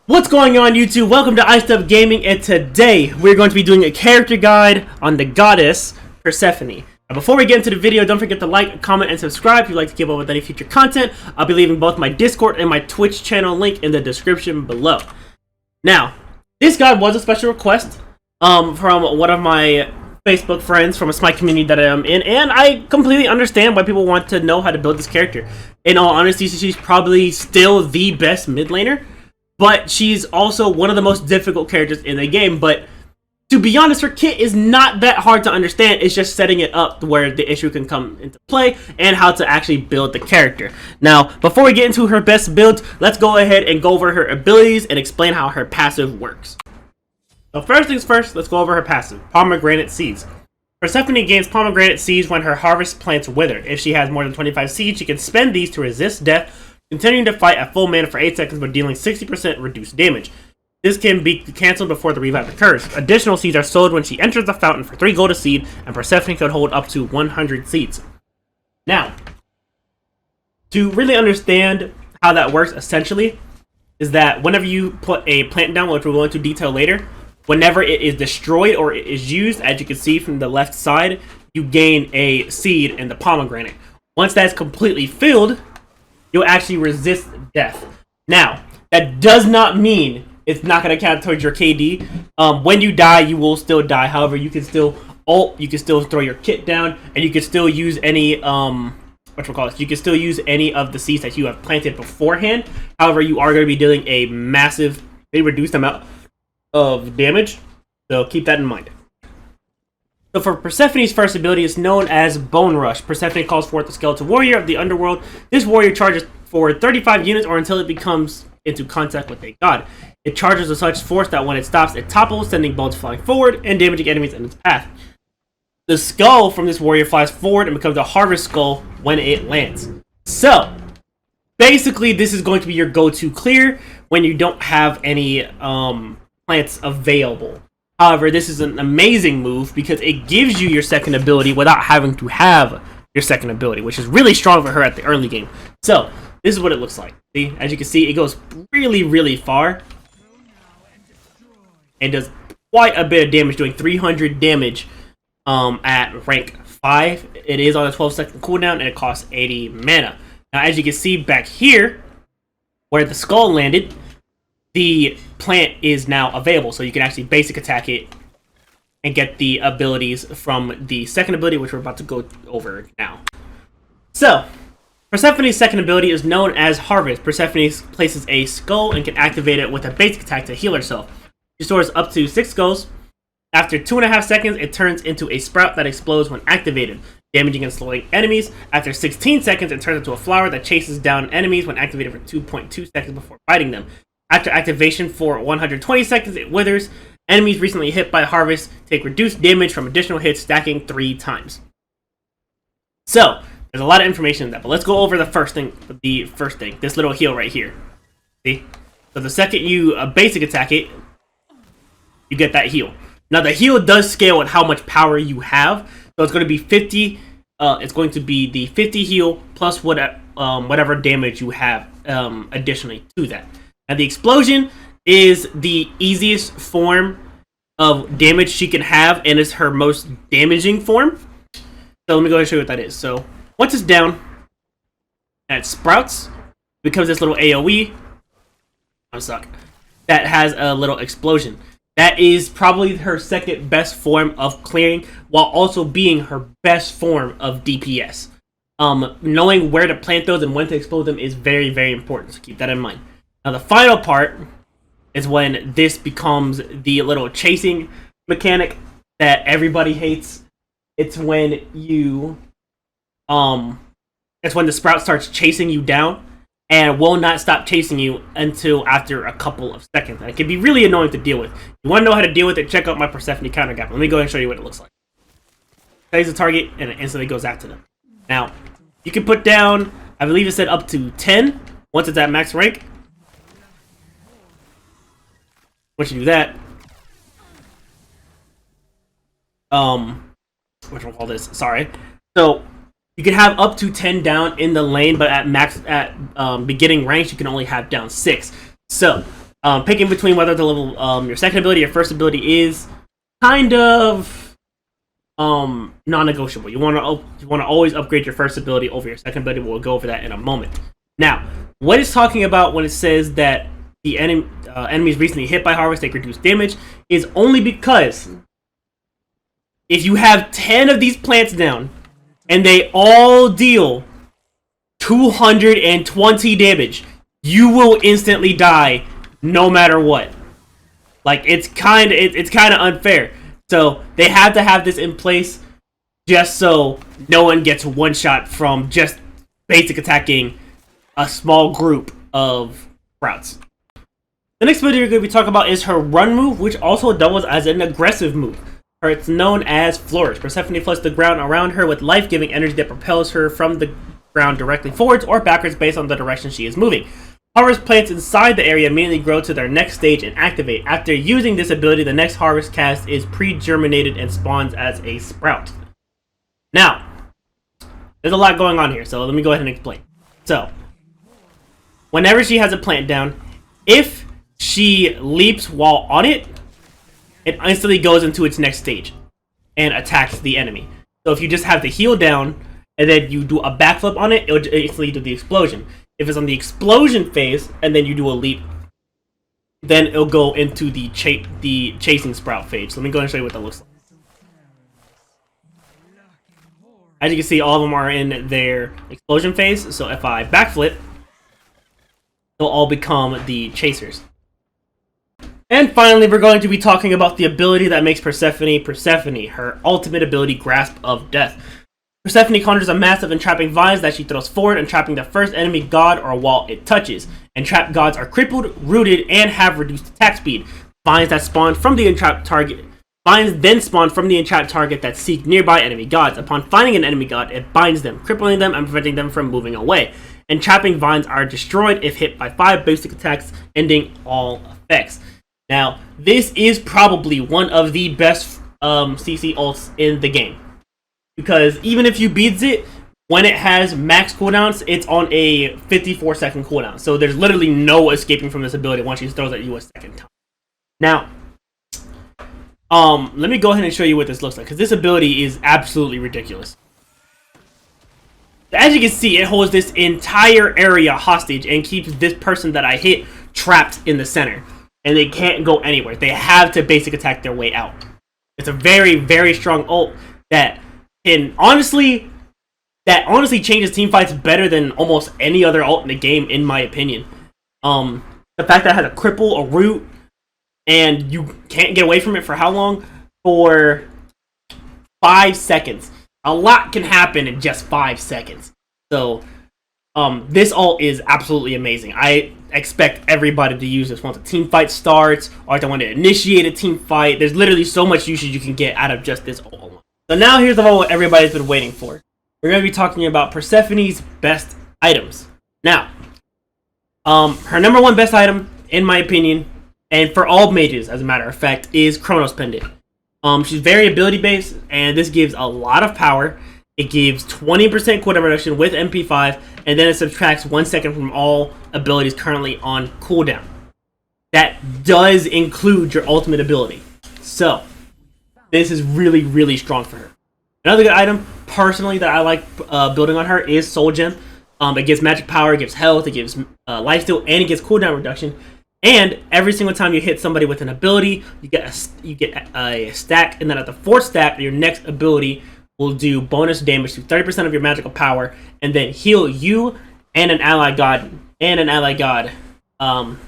What's going on, YouTube? Welcome to iStuff Gaming, and today we're going to be doing a character guide on the goddess Persephone. Now, before we get into the video, don't forget to like, comment, and subscribe if you'd like to keep up with any future content. I'll be leaving both my Discord and my Twitch channel link in the description below. Now, this guide was a special request from one of my Facebook friends from a Smite community that I'm in, and I completely understand why people want to know how to build this character. In all honesty, she's probably still the best mid laner. But she's also one of the most difficult characters in the game. But to be honest, her kit is not that hard to understand. It's just setting it up where the issue can come into play and how to actually build the character. Now, before we get into her best builds, let's go ahead and go over her abilities and explain how her passive works. So first things first, let's go over her passive, Pomegranate Seeds. Persephone gains pomegranate seeds when her harvest plants wither. If she has more than 25 seeds, she can spend these to resist death, continuing to fight at full mana for 8 seconds but dealing 60% reduced damage. This can be cancelled before the revive occurs. Additional seeds are sold when she enters the fountain for 3 gold a seed, and Persephone could hold up to 100 seeds. Now, to really understand how that works, essentially, is that whenever you put a plant down, which we'll go into detail later, whenever it is destroyed or it is used, as you can see from the left side, you gain a seed in the pomegranate. Once that's completely filled, you'll actually resist death. Now, that does not mean it's not going to count towards your KD. When you die, you will still die. However, you can still ult, you can still throw your kit down, and you can still use any you can still use any of the seeds that you have planted beforehand. However, you are going to be dealing a reduced amount of damage, so keep that in mind. So for Persephone's first ability, is known as Bone Rush. Persephone calls forth the skeletal warrior of the underworld. This warrior charges for 35 units or until it becomes into contact with a god. It charges with such force that when it stops, it topples, sending bolts flying forward and damaging enemies in its path. The skull from this warrior flies forward and becomes a harvest skull when it lands. So, basically, this is going to be your go-to clear when you don't have any plants available. However, this is an amazing move because it gives you your second ability without having to have your second ability, which is really strong for her at the early game. So, this is what it looks like. See, as you can see, it goes really, really far and does quite a bit of damage, doing 300 damage at rank 5. It is on a 12-second cooldown and it costs 80 mana. Now, as you can see back here, where the skull landed, the plant is now available, so you can actually basic attack it and get the abilities from the second ability, which we're about to go over now. So, Persephone's second ability is known as Harvest. Persephone places a skull and can activate it with a basic attack to heal herself. She stores up to 6 skulls. After 2.5 seconds, it turns into a sprout that explodes when activated, damaging and slowing enemies. After 16 seconds, it turns into a flower that chases down enemies when activated for 2.2 seconds before biting them. After activation for 120 seconds, it withers. Enemies recently hit by Harvest take reduced damage from additional hits, stacking 3 times. So, there's a lot of information in that, but let's go over the first thing, this little heal right here. See? So the second you basic attack it, you get that heal. Now, the heal does scale at how much power you have, so it's going to be 50, it's going to be the 50 heal plus whatever damage you have additionally to that. Now, the explosion is the easiest form of damage she can have, and it's her most damaging form. So let me go ahead and show you what that is. So once it's down, and it sprouts, becomes this little AoE. That has a little explosion. That is probably her second best form of clearing, while also being her best form of DPS. Knowing where to plant those and when to explode them is very, very important, so keep that in mind. Now, the final part is when this becomes the little chasing mechanic that everybody hates. It's when you, it's when the sprout starts chasing you down and will not stop chasing you until after a couple of seconds. And it can be really annoying to deal with. If you want to know how to deal with it, check out my Persephone counter gap. Let me go ahead and show you what it looks like. Plays the target and it instantly goes after them. Now, you can put down, I believe it said up to 10 once it's at max rank. Once you do that, whatchamacall this? Sorry. So you can have up to 10 down in the lane, but at beginning ranks you can only have down 6. So Picking between whether to level your second ability or first ability is kind of non-negotiable. You want to always upgrade your first ability over your second ability. We'll go over that in a moment. Now, what it's talking about when it says that the enemies recently hit by Harvest take reduced damage is only because if you have 10 of these plants down and they all deal 220 damage, you will instantly die no matter what. Like, it's kind of unfair. So they have to have this in place just so no one gets one shot from just basic attacking a small group of sprouts. The next ability we're going to be talking about is her run move, which also doubles as an aggressive move. It's known as Flourish. Persephone floods the ground around her with life-giving energy that propels her from the ground directly forwards or backwards based on the direction she is moving. Harvest plants inside the area immediately grow to their next stage and activate. After using this ability, the next harvest cast is pre-germinated and spawns as a sprout. Now, there's a lot going on here, so let me go ahead and explain. So, whenever she has a plant down, if she leaps while on it, it instantly goes into its next stage and attacks the enemy. So if you just have the heal down and then you do a backflip on it, it'll instantly do the explosion. If it's on the explosion phase and then you do a leap, then it'll go into the chasing sprout phase. So let me go and show you what that looks like. As you can see, all of them are in their explosion phase. So if I backflip, they'll all become the chasers. And finally, we're going to be talking about the ability that makes Persephone, her ultimate ability, Grasp of Death. Persephone conjures a massive entrapping vines that she throws forward, entrapping the first enemy god or wall it touches. Entrapped gods are crippled, rooted, and have reduced attack speed. Vines that spawn from the entrapped target. Vines then spawn from the entrapped target that seek nearby enemy gods. Upon finding an enemy god, it binds them, crippling them and preventing them from moving away. Entrapping vines are destroyed if hit by 5 basic attacks, ending all effects. Now, this is probably one of the best CC ults in the game. Because even if you beat it, when it has max cooldowns, it's on a 54-second cooldown. So there's literally no escaping from this ability once she throws at you a second time. Now, let me go ahead and show you what this looks like, because this ability is absolutely ridiculous. As you can see, it holds this entire area hostage and keeps this person that I hit trapped in the center. And they can't go anywhere. They have to basic attack their way out. It's a very, very strong ult that honestly changes team fights better than almost any other ult in the game, in my opinion. The fact that it has a cripple, a root, and you can't get away from it for how long? For 5 seconds. A lot can happen in just 5 seconds. So, this ult is absolutely amazing. I expect everybody to use this once a team fight starts, or if they want to initiate a team fight. There's literally so much usage you can get out of just this ult alone. So now here's the one what everybody's been waiting for. We're going to be talking about Persephone's best items. Now, her number one best item, in my opinion, and for all mages, as a matter of fact, is Chronos Pendant. She's very ability based, and this gives a lot of power. It gives 20% cooldown reduction with MP5, and then it subtracts 1 second from all abilities currently on cooldown. That does include your ultimate ability. So, this is really, really strong for her. Another good item, personally, that I like building on her is Soul Gem. It gives magic power, it gives health, it gives lifesteal, and it gives cooldown reduction. And every single time you hit somebody with an ability, you get a stack, and then at the 4th stack, your next ability will do bonus damage to 30% of your magical power, and then heal you and an ally god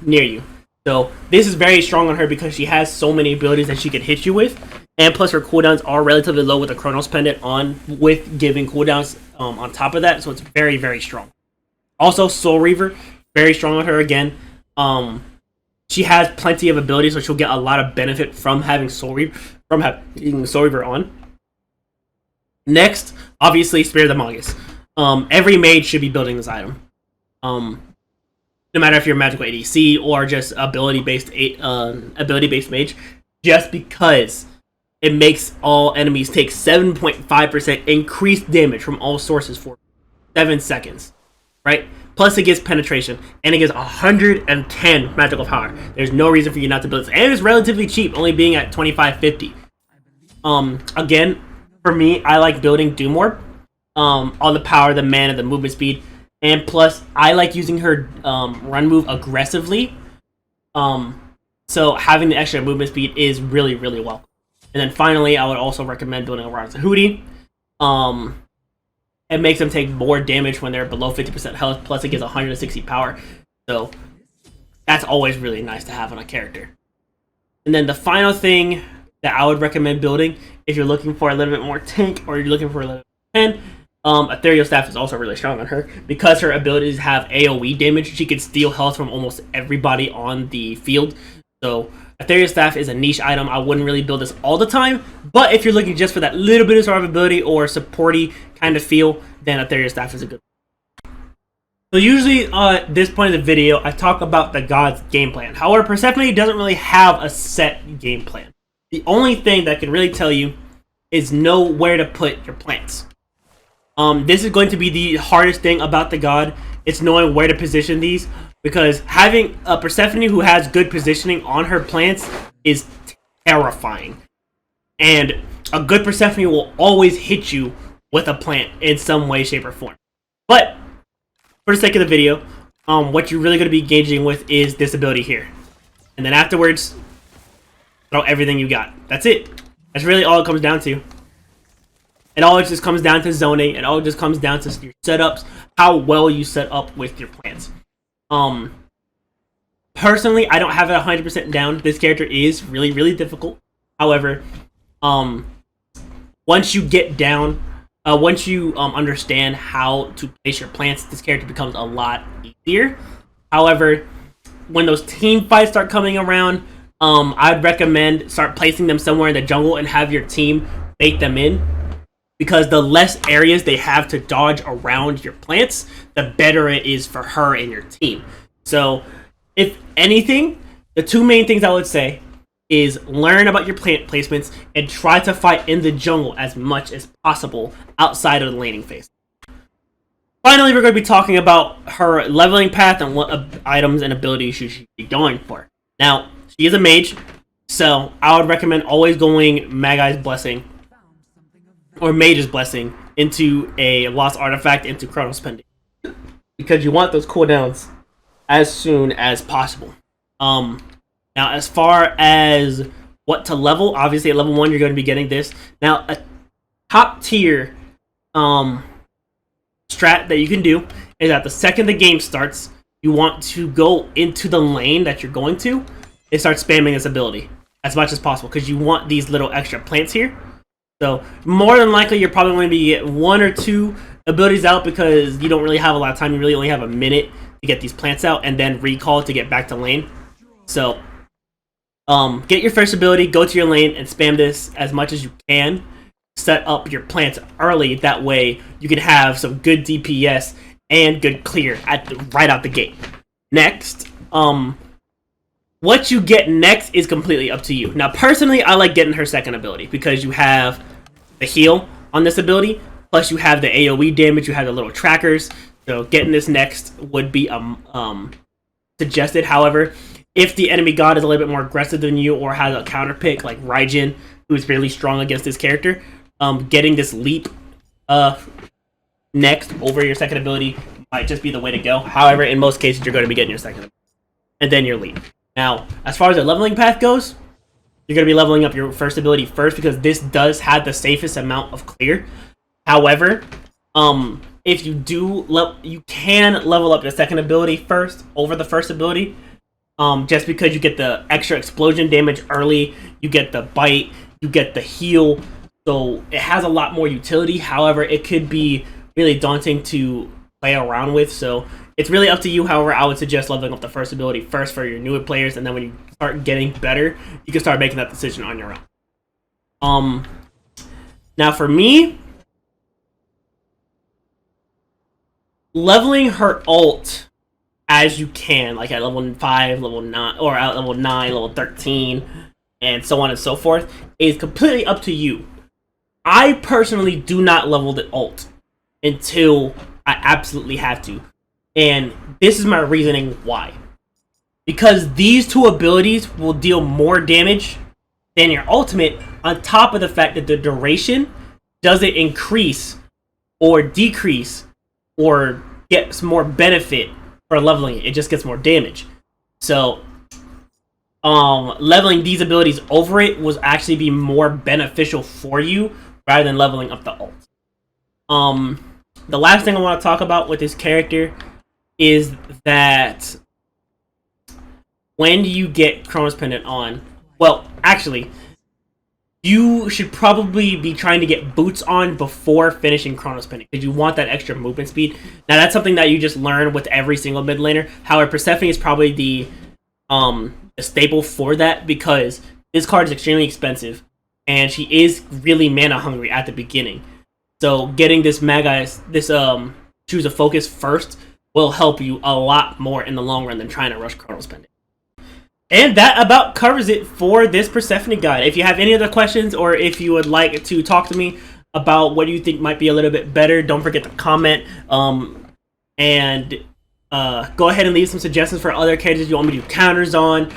near you. So this is very strong on her because she has so many abilities that she can hit you with, and plus her cooldowns are relatively low with the Chronos Pendant on, with giving cooldowns on top of that, so it's very, very strong. Also, Soul Reaver, very strong on her again. She has plenty of abilities, so she'll get a lot of benefit from having Soul Reaver on. Next, obviously, Spirit of the Magus. Every mage should be building this item. No matter if you're a magical ADC or just ability-based mage, just because it makes all enemies take 7.5% increased damage from all sources for 7 seconds, right? Plus it gives penetration, and it gives 110 magical power. There's no reason for you not to build this, and it's relatively cheap, only being at 25.50. Again, for me, I like building Doom Orb. All the power, the mana, the movement speed, and plus I like using her run move aggressively. So having the extra movement speed is really, really welcome. And then finally, I would also recommend building a Ron's Hootie. It makes them take more damage when they're below 50% health, plus it gives 160 power. So that's always really nice to have on a character. And then the final thing that I would recommend building, if you're looking for a little bit more tank or you're looking for a little bit more 10, Ethereal Staff is also really strong on her. Because her abilities have AoE damage, she can steal health from almost everybody on the field. So Ethereal Staff is a niche item. I wouldn't really build this all the time, but if you're looking just for that little bit of survivability or supporty kind of feel, then Ethereal Staff is a good one. So usually at this point of the video, I talk about the god's game plan. However, Persephone doesn't really have a set game plan. The only thing that can really tell you is know where to put your plants. This is going to be the hardest thing about the god. It's knowing where to position these, because having a Persephone who has good positioning on her plants is terrifying. And a good Persephone will always hit you with a plant in some way, shape, or form. But for the sake of the video, what you're really going to be engaging with is this ability here. And then afterwards, throw everything you got. That's it. That's really all it comes down to. It all just comes down to zoning. It all just comes down to your setups, how well you set up with your plants. Personally, I don't have it 100% down. This character is really, really difficult. However, once you get down, once you understand how to place your plants, this character becomes a lot easier. However, when those team fights start coming around, I'd recommend start placing them somewhere in the jungle and have your team bait them in. Because the less areas they have to dodge around your plants, the better it is for her and your team. So, if anything, the two main things I would say is learn about your plant placements and try to fight in the jungle as much as possible outside of the laning phase. Finally, we're going to be talking about her leveling path and what items and abilities you should be going for. Now, she is a mage, so I would recommend always going Magi's Blessing or Mage's Blessing into a Lost Artifact into Chronos Pending, because you want those cooldowns as soon as possible. Now, as far as what to level, obviously at level 1 you're going to be getting this. Now, a top tier strat that you can do is that the second the game starts, you want to go into the lane that you're going to and start spamming this ability as much as possible, because you want these little extra plants here. So, more than likely, you're probably going to be getting 1 or 2 abilities out because you don't really have a lot of time. You really only have a minute to get these plants out and then recall to get back to lane. So, get your first ability, go to your lane, and spam this as much as you can. Set up your plants early. That way, you can have some good DPS and good clear right out the gate. Next, what you get next is completely up to you. Now, personally, I like getting her second ability because you have the heal on this ability, plus you have the AoE damage, you have the little trackers. So getting this next would be suggested. However, if the enemy god is a little bit more aggressive than you or has a counter pick like Raijin, who is really strong against this character, getting this leap next over your second ability might just be the way to go. However, in most cases, you're going to be getting your second ability and then your leap. Now, as far as the leveling path goes, you're going to be leveling up your first ability first because this does have the safest amount of clear. However, if you do, you can level up your second ability first over the first ability, just because you get the extra explosion damage early, you get the bite, you get the heal, so it has a lot more utility. However, it could be really daunting to play around with, so it's really up to you. However, I would suggest leveling up the first ability first for your newer players, and then when you start getting better, you can start making that decision on your own. Now for me, leveling her ult as you can, like at level 5, level 9, or at level 9, level 13, and so on and so forth, is completely up to you. I personally do not level the ult until I absolutely have to. And this is my reasoning why. Because these two abilities will deal more damage than your ultimate, on top of the fact that the duration doesn't increase or decrease or get some more benefit for leveling it. It just gets more damage. So leveling these abilities over it will actually be more beneficial for you rather than leveling up the ult. The last thing I want to talk about with this character is that when you get Chronos Pendant on, well, actually, you should probably be trying to get boots on before finishing Chronos Pendant, because you want that extra movement speed. Now, that's something that you just learn with every single mid laner. However, Persephone is probably the staple for that, because this card is extremely expensive, and she is really mana hungry at the beginning. So getting this choose a focus first will help you a lot more in the long run than trying to rush Chronos Pendant. And that about covers it for this Persephone guide. If you have any other questions, or if you would like to talk to me about what you think might be a little bit better, don't forget to comment. And go ahead and leave some suggestions for other characters you want me to do counters on,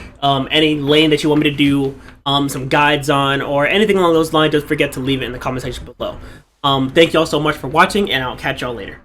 any lane that you want me to do some guides on, or anything along those lines. Don't forget to leave it in the comment section below. Thank you all so much for watching, and I'll catch y'all later.